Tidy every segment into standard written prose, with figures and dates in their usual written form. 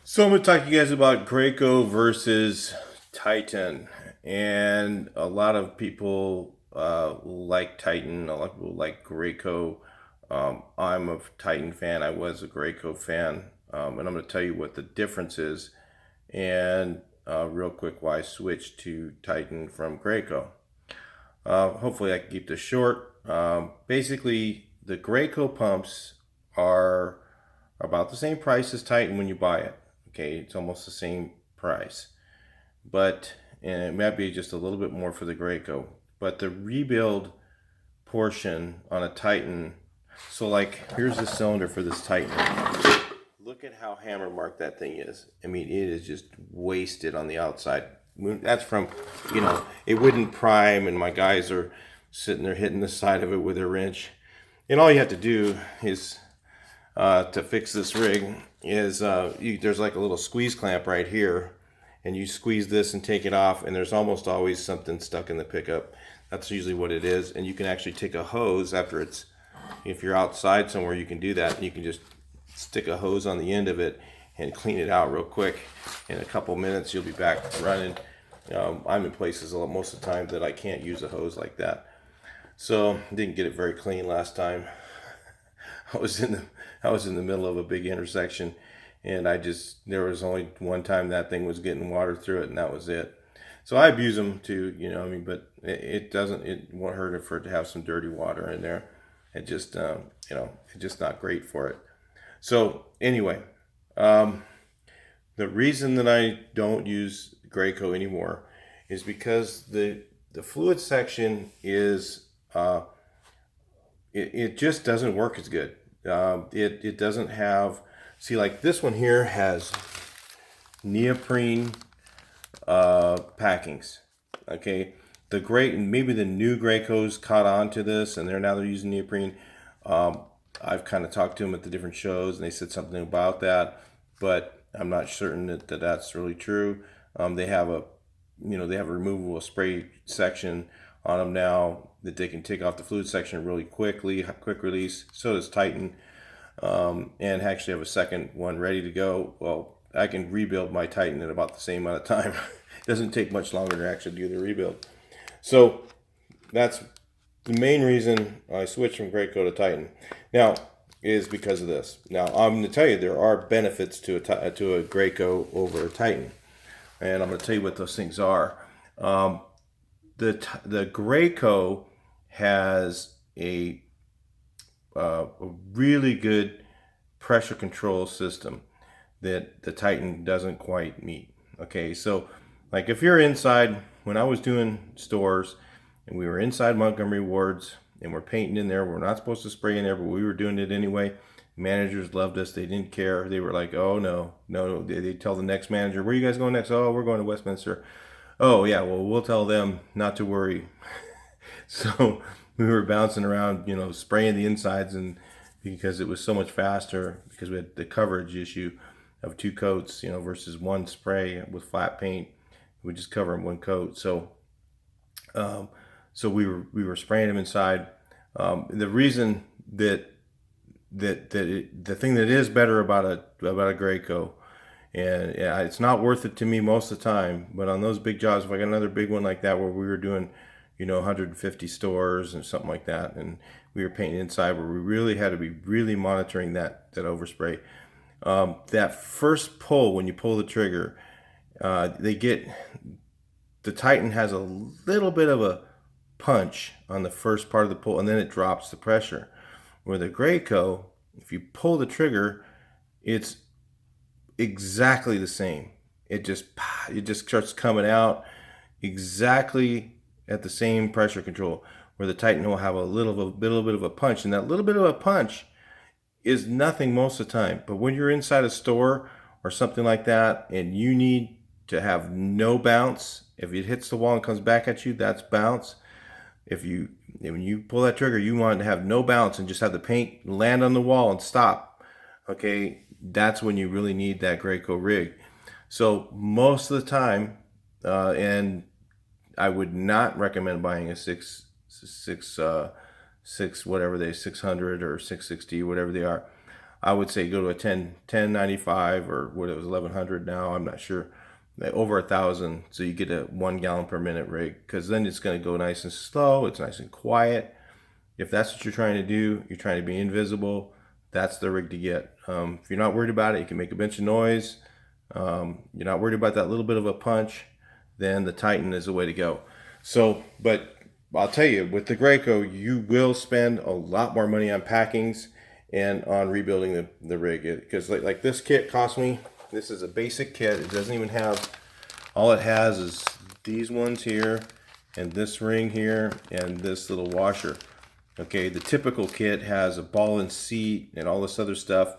So I'm going to talk to you guys about Graco versus Titan. And a lot of people like Titan. A lot of people like Graco. I'm a Titan fan. I was a Graco fan. And I'm going to tell you what the difference is. And real quick, why I switched to Titan from Graco. Hopefully I can keep this short. Basically, the Graco pumps are about the same price as Titan when you buy it. Okay, it's almost the same price, but and it might be just a little bit more for the Graco. But the rebuild portion on a Titan, so like here's the cylinder for this Titan. Look at how hammer marked that thing is. I mean, it is just wasted on the outside. That's from, it wouldn't prime, and my guys are sitting there hitting the side of it with a wrench. And all you have to do is to fix this rig is there's like a little squeeze clamp right here, and you squeeze this and take it off, and there's almost always something stuck in the pickup. That's usually what it is. And you can actually take a hose after if you're outside somewhere, you can do that, and you can just stick a hose on the end of it and clean it out real quick. In a couple minutes you'll be back running. I'm in places most of the time that I can't use a hose like that, so didn't get it very clean last time. I was in the middle of a big intersection, and there was only one time that thing was getting water through it, and that was it. So I abuse them too, but it won't hurt for it to have some dirty water in there. It's just not great for it. So anyway, the reason that I don't use Graco anymore is because the fluid section is it just doesn't work as good. It doesn't have, see, like this one here has neoprene packings. Okay, maybe the new Gracos caught on to this, and they're using neoprene. I've kind of talked to them at the different shows, and they said something about that, but I'm not certain that that's really true. They have a removable spray section on them now that they can take off the fluid section really quickly, quick release. So does Titan, and actually have a second one ready to go. Well, I can rebuild my Titan in about the same amount of time. It doesn't take much longer to actually do the rebuild. So that's the main reason I switched from Graco to Titan. Now, is because of this. Now, I'm going to tell you there are benefits to a Graco over a Titan, and I'm going to tell you what those things are. The Graco has a really good pressure control system that the Titan doesn't quite meet. Okay, so like if you're inside, when I was doing stores and we were inside Montgomery wards and we're painting in there, we're not supposed to spray in there, but we were doing it anyway. Managers loved us. They didn't care. They were like, oh no. They tell the next manager, where are you guys going next? Oh, we're going to Westminster. Oh yeah, well, we'll tell them not to worry. So we were bouncing around, spraying the insides, and because it was so much faster, because we had the coverage issue of two coats, versus one spray with flat paint, we just cover in one coat. So we were spraying them inside. The reason the thing that is better about a Graco, and it's not worth it to me most of the time, but on those big jobs, if I got another big one like that where we were doing 150 stores and something like that, and we were painting inside, where we really had to be really monitoring that overspray. That first pull, when you pull the trigger, the Titan has a little bit of a punch on the first part of the pull, and then it drops the pressure. Where the Graco, if you pull the trigger, it's exactly the same. It just starts coming out exactly at the same pressure control. Where the Titan will have a little bit of a punch, and that little bit of a punch is nothing most of the time. But when you're inside a store or something like that, and you need to have no bounce, if it hits the wall and comes back at you, that's bounce. When you pull that trigger, you want to have no bounce and just have the paint land on the wall and stop. Okay, that's when you really need that Graco rig. So most of the time, and I would not recommend buying a 600 or 660, whatever they are. I would say go to a 1095 or what it was 1100 now. I'm not sure. Over 1,000, so you get a 1 gallon per minute rig, because then it's going to go nice and slow. It's nice and quiet. If that's what you're trying to do, you're trying to be invisible, that's the rig to get. If you're not worried about it, you can make a bunch of noise. You're not worried about that little bit of a punch, then the Titan is the way to go. So, but I'll tell you, with the Graco, you will spend a lot more money on packings and on rebuilding the rig. Because like this kit cost me, this is a basic kit. It doesn't even have, all it has is these ones here, and this ring here, and this little washer. Okay, the typical kit has a ball and seat and all this other stuff.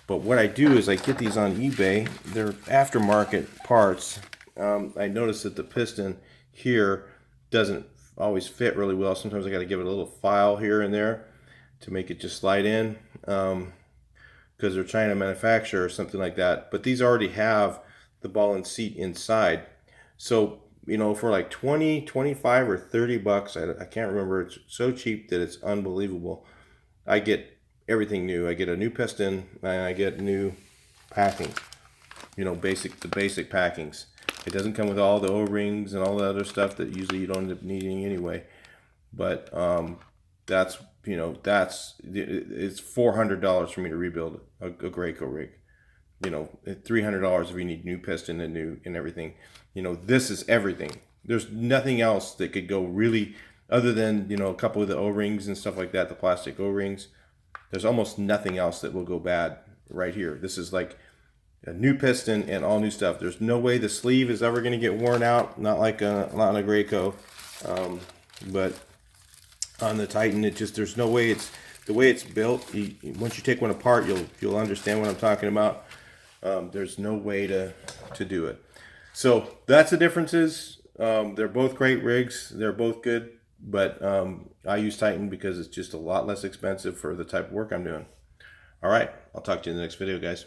But what I do is I get these on eBay. They're aftermarket parts. I noticed that the piston here doesn't always fit really well. Sometimes I got to give it a little file here and there to make it just slide in, because they're China manufacturer or something like that. But these already have the ball and seat inside. So, you know, for like 20, 25 or 30 bucks, I can't remember. It's so cheap that it's unbelievable. I get everything new. I get a new piston and I get new packing. You know, the basic packings. It doesn't come with all the O-rings and all the other stuff that usually you don't end up needing anyway. But that's, you know, it's $400 for me to rebuild a Graco rig. You know, $300 if you need new piston and everything. You know, this is everything. There's nothing else that could go really, other than, you know, a couple of the O-rings and stuff like that, the plastic O-rings. There's almost nothing else that will go bad right here. This is like a new piston and all new stuff. There's no way the sleeve is ever going to get worn out, not like on a Graco. But on the Titan, there's no way. It's the way it's built. Once you take one apart, you'll understand what I'm talking about. There's no way to do it. So that's the differences. They're both great rigs. They're both good, but I use Titan because it's just a lot less expensive for the type of work I'm doing. All right, I'll talk to you in the next video, guys.